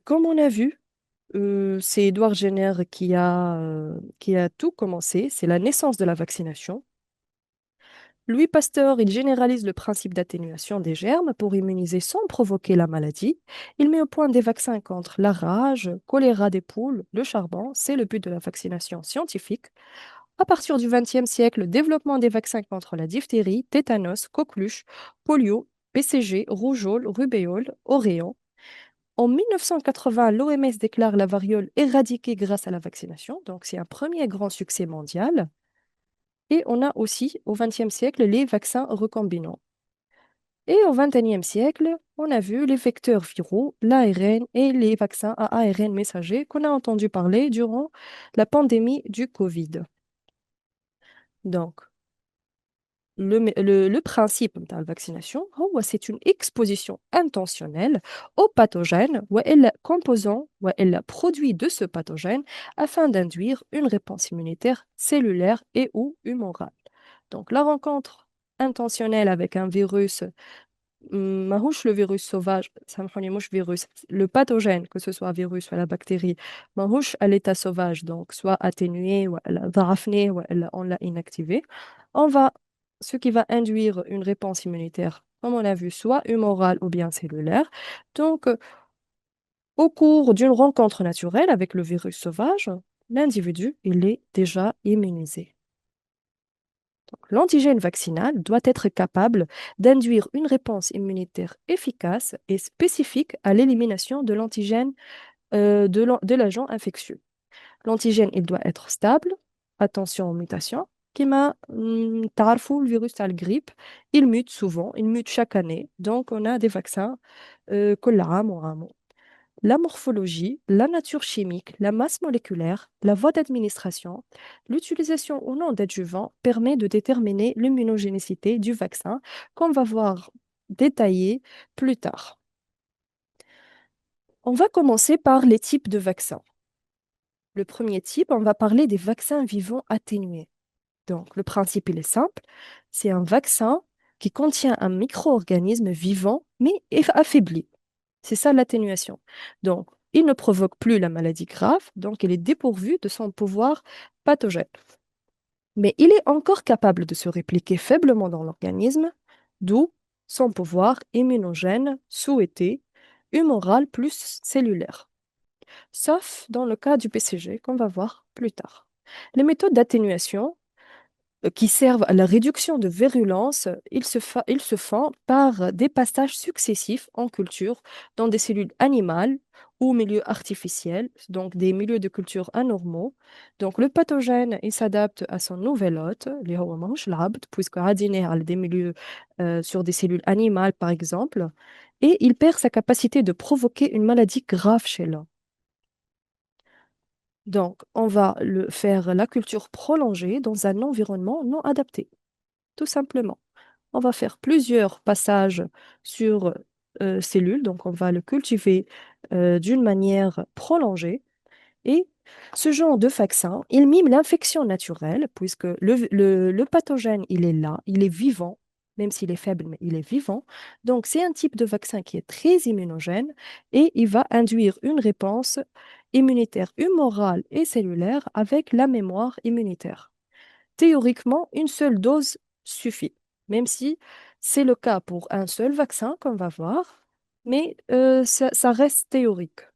Comme on a vu, c'est Édouard Jenner qui a tout commencé. C'est la naissance de la vaccination. Louis Pasteur, il généralise le principe d'atténuation des germes pour immuniser sans provoquer la maladie. Il met au point des vaccins contre la rage, choléra des poules, le charbon. C'est le but de la vaccination scientifique. À partir du XXe siècle, le développement des vaccins contre la diphtérie, tétanos, coqueluche, polio, BCG, rougeole, rubéole, auréon. En 1980, l'OMS déclare la variole éradiquée grâce à la vaccination. Donc, c'est un premier grand succès mondial. Et on a aussi, au XXe siècle, les vaccins recombinants. Et au XXIe siècle, on a vu les vecteurs viraux, l'ARN et les vaccins à ARN messager qu'on a entendu parler durant la pandémie du Covid. Donc, le principe de la vaccination, c'est une exposition intentionnelle au pathogène ou à composant ou à produit de ce pathogène afin d'induire une réponse immunitaire cellulaire et ou humorale. Donc, la rencontre intentionnelle avec un virus ماهوش le virus sauvage, سامحوني مش virus, le pathogène, que ce soit un virus ou la bactérie, ماهوش à l'état sauvage, donc soit atténué ou ضعفناه ou on l'a inactivé, on va, ce qui va induire une réponse immunitaire, comme on l'a vu, soit humorale ou bien cellulaire. Donc, au cours d'une rencontre naturelle avec le virus sauvage, l'individu, il est déjà immunisé. L'antigène vaccinal doit être capable d'induire une réponse immunitaire efficace et spécifique à l'élimination de l'antigène de l'agent infectieux. L'antigène, il doit être stable. Attention aux mutations. Kima, تعرفوا le virus à la grippe, il mute souvent, il mute chaque année. Donc, on a des vaccins كل عام وعام. La morphologie, la nature chimique, la masse moléculaire, la voie d'administration, l'utilisation ou non d'adjuvants permet de déterminer l'immunogénicité du vaccin qu'on va voir détaillé plus tard. On va commencer par les types de vaccins. Le premier type, on va parler des vaccins vivants atténués. Donc, le principe, il est simple. C'est un vaccin qui contient un micro-organisme vivant mais affaibli. C'est ça l'atténuation. Donc, il ne provoque plus la maladie grave, donc il est dépourvu de son pouvoir pathogène. Mais il est encore capable de se répliquer faiblement dans l'organisme, d'où son pouvoir immunogène souhaité, humoral plus cellulaire. Sauf dans le cas du PCG qu'on va voir plus tard. Les méthodes d'atténuation qui servent à la réduction de virulence, ils se font par des passages successifs en culture dans des cellules animales ou milieux artificiels, donc des milieux de culture anormaux. Donc le pathogène, il s'adapte à son nouvel hôte, اللي هو ماهوش العبد, puisque عادي على des milieux sur des cellules animales par exemple, et il perd sa capacité de provoquer une maladie grave chez l'homme. Donc, on va faire la culture prolongée dans un environnement non adapté, tout simplement. On va faire plusieurs passages sur cellules, donc on va le cultiver d'une manière prolongée. Et ce genre de vaccin, il mime l'infection naturelle, puisque le pathogène, il est là, il est vivant, même s'il est faible, mais il est vivant. Donc, c'est un type de vaccin qui est très immunogène et il va induire une réponse immunitaire humorale et cellulaire avec la mémoire immunitaire. Théoriquement, une seule dose suffit, même si c'est le cas pour un seul vaccin qu'on va voir, mais ça reste théorique.